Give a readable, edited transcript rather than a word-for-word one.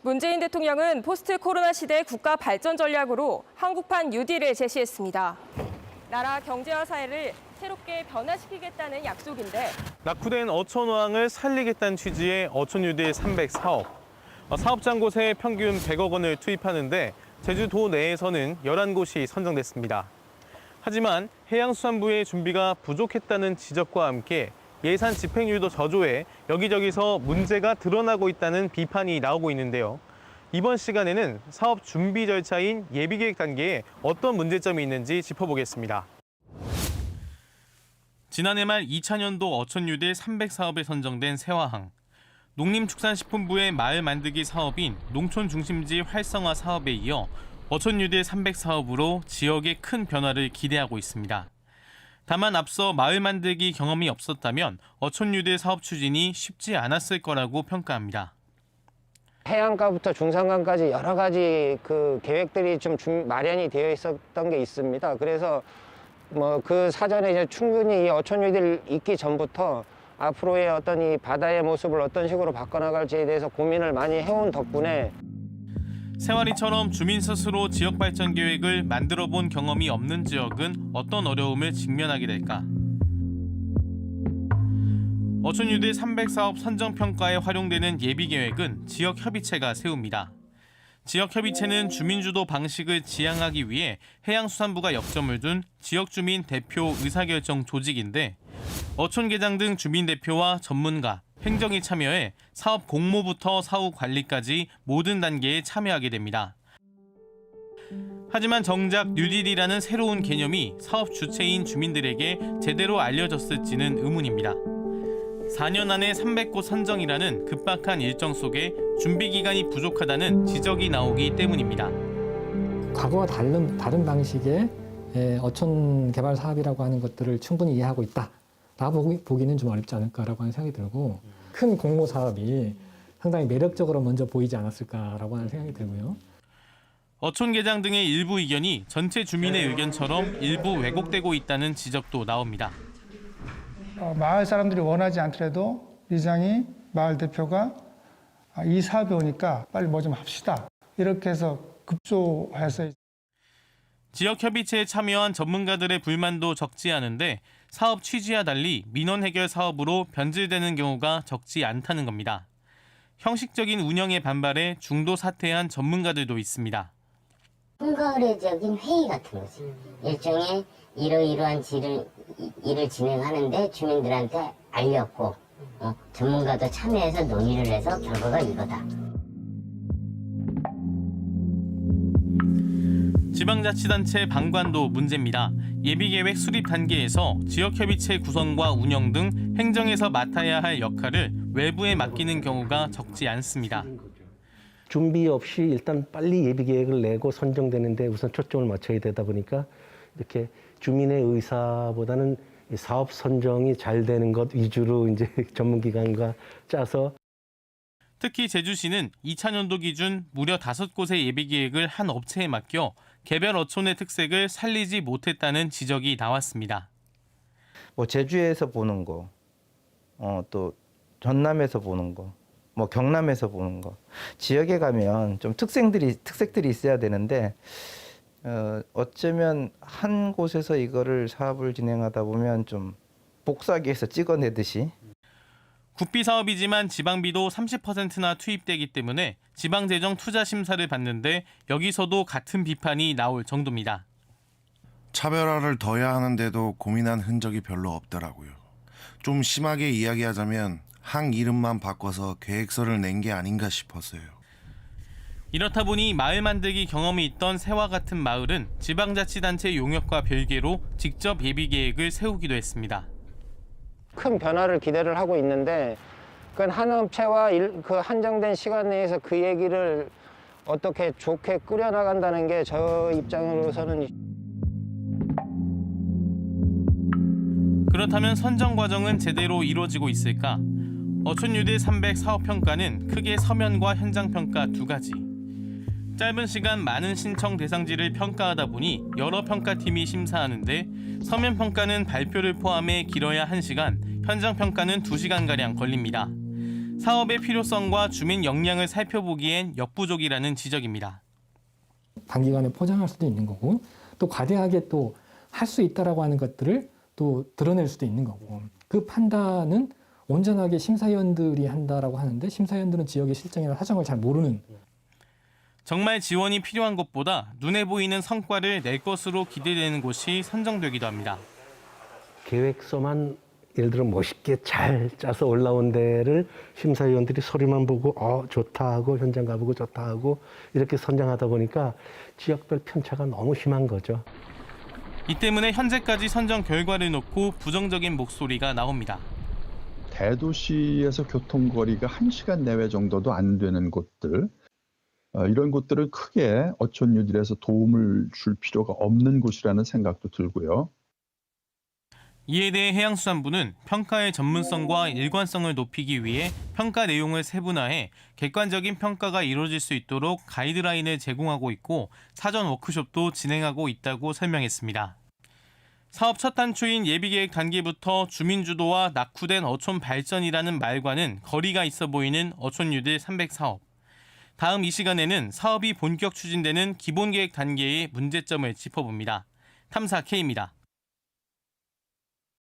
문재인 대통령은 포스트 코로나 시대 국가 발전 전략으로 한국판 뉴딜을 제시했습니다. 나라 경제와 사회를 새롭게 변화시키겠다는 약속인데 낙후된 어촌어항을 살리겠다는 취지의 어촌뉴딜 300사업. 사업장 곳에 평균 100억 원을 투입하는데 제주도 내에서는 11곳이 선정됐습니다. 하지만 해양수산부의 준비가 부족했다는 지적과 함께 예산 집행률도 저조해 여기저기서 문제가 드러나고 있다는 비판이 나오고 있는데요. 이번 시간에는 사업 준비 절차인 예비계획 단계에 어떤 문제점이 있는지 짚어보겠습니다. 지난해 말 2차년도 어촌뉴딜 300사업에 선정된 세화항. 농림축산식품부의 마을 만들기 사업인 농촌중심지 활성화 사업에 이어 어촌뉴딜 300사업으로 지역에 큰 변화를 기대하고 있습니다. 다만 앞서 마을 만들기 경험이 없었다면 어촌뉴딜 사업 추진이 쉽지 않았을 거라고 평가합니다. 해안가부터 중산간까지 여러 가지 그 계획들이 좀 마련이 되어 있었던 게 있습니다. 그래서 그 사전에 이제 충분히 이 어촌뉴딜 있기 전부터 앞으로의 어떤 이 바다의 모습을 어떤 식으로 바꿔나갈지에 대해서 고민을 많이 해온 덕분에 세화리처럼 주민 스스로 지역 발전 계획을 만들어 본 경험이 없는 지역은 어떤 어려움을 직면하게 될까? 어촌뉴딜 300사업 선정평가에 활용되는 예비계획은 지역협의체가 세웁니다. 지역협의체는 주민주도 방식을 지향하기 위해 해양수산부가 역점을 둔 지역주민 대표 의사결정 조직인데 어촌계장 등 주민대표와 전문가, 행정이 참여해 사업 공모부터 사후 관리까지 모든 단계에 참여하게 됩니다. 하지만 정작 뉴딜이라는 새로운 개념이 사업 주체인 주민들에게 제대로 알려졌을지는 의문입니다. 4년 안에 300곳 선정이라는 급박한 일정 속에 준비 기간이 부족하다는 지적이 나오기 때문입니다. 과거와 다른 방식의 어촌 개발 사업이라고 하는 것들을 충분히 이해하고 있다라고 보기는 좀 어렵지 않을까라고 하는 생각이 들고 큰 공모 사업이 상당히 매력적으로 먼저 보이지 않았을까라고 하는 생각이 들고요. 어촌계장 등의 일부 의견이 전체 주민의 의견처럼 일부 왜곡되고 있다는 지적도 나옵니다. 마을 사람들이 원하지 않더라도 이장이 마을 대표가 이 사업이 오니까 빨리 뭐 좀 합시다. 이렇게 해서 급조해서 지역협의체에 참여한 전문가들의 불만도 적지 않은데 사업 취지와 달리 민원 해결 사업으로 변질되는 경우가 적지 않다는 겁니다. 형식적인 운영에 반발해 중도 사퇴한 전문가들도 있습니다. 한거래적인 회의 같은 거지. 일종의 이러이러한 일을 진행하는데 주민들한테 알렸고 전문가도 참여해서 논의를 해서 결과가 이거다. 지방자치단체 방관도 문제입니다. 예비계획 수립 단계에서 지역협의체 구성과 운영 등 행정에서 맡아야 할 역할을 외부에 맡기는 경우가 적지 않습니다. 준비 없이 일단 빨리 예비계획을 내고 선정되는데 우선 초점을 맞춰야 되다 보니까 이렇게 주민의 의사보다는 사업 선정이 잘 되는 것 위주로 이제 전문기관과 짜서 특히 제주시는 2차년도 기준 무려 5곳의 예비계획을 한 업체에 맡겨 개별 어촌의 특색을 살리지 못했다는 지적이 나왔습니다. 제주에서 보는 거, 또 전남에서 보는 거, 경남에서 보는 거, 지역에 가면 좀 특색들이 있어야 되는데 어쩌면 한 곳에서 이거를 사업을 진행하다 보면 좀 복사기에서 찍어내듯이. 국비 사업이지만 지방비도 30%나 투입되기 때문에 지방재정 투자 심사를 받는데 여기서도 같은 비판이 나올 정도입니다. 차별화를 둬야 하는데도 고민한 흔적이 별로 없더라고요. 좀 심하게 이야기하자면 항 이름만 바꿔서 계획서를 낸 게 아닌가 싶었어요. 이렇다 보니 마을 만들기 경험이 있던 새와 같은 마을은 지방자치단체 용역과 별개로 직접 예비계획을 세우기도 했습니다. 큰 변화를 기대를 하고 있는데 그 한 업체와 그 한정된 시간 내에서 그 얘기를 어떻게 좋게 꾸려나간다는 게 저 입장으로서는 그렇다면 선정 과정은 제대로 이루어지고 있을까? 어촌뉴딜 300 사업평가는 크게 서면과 현장평가 두 가지. 짧은 시간 많은 신청 대상지를 평가하다 보니 여러 평가팀이 심사하는데 서면 평가는 발표를 포함해 길어야 1시간, 현장 평가는 2시간가량 걸립니다. 사업의 필요성과 주민 역량을 살펴보기엔 역부족이라는 지적입니다. 단기간에 포장할 수도 있는 거고 또 과대하게 또 할 수 있다라고 하는 것들을 또 드러낼 수도 있는 거고 그 판단은 온전하게 심사위원들이 한다라고 하는데 심사위원들은 지역의 실정이나 사정을 잘 모르는. 정말 지원이 필요한 것보다 눈에 보이는 성과를 낼 것으로 기대되는 곳이 선정되기도 합니다. 계획서만 예를 들어 멋있게 잘 짜서 올라온 데를 심사위원들이 서류만 보고 좋다 하고 현장 가보고 좋다 하고 이렇게 선정하다 보니까 지역별 편차가 너무 심한 거죠. 이 때문에 현재까지 선정 결과를 놓고 부정적인 목소리가 나옵니다. 대도시에서 교통거리가 1시간 내외 정도도 안 되는 곳들, 이런 곳들을 크게 어촌 뉴딜에서 도움을 줄 필요가 없는 곳이라는 생각도 들고요. 이에 대해 해양수산부는 평가의 전문성과 일관성을 높이기 위해 평가 내용을 세분화해 객관적인 평가가 이루어질 수 있도록 가이드라인을 제공하고 있고 사전 워크숍도 진행하고 있다고 설명했습니다. 사업 첫 단추인 예비계획 단계부터 주민 주도와 낙후된 어촌 발전이라는 말과는 거리가 있어 보이는 어촌 뉴딜 300사업. 다음 이 시간에는 사업이 본격 추진되는 기본계획 단계의 문제점을 짚어봅니다. 탐사 K입니다.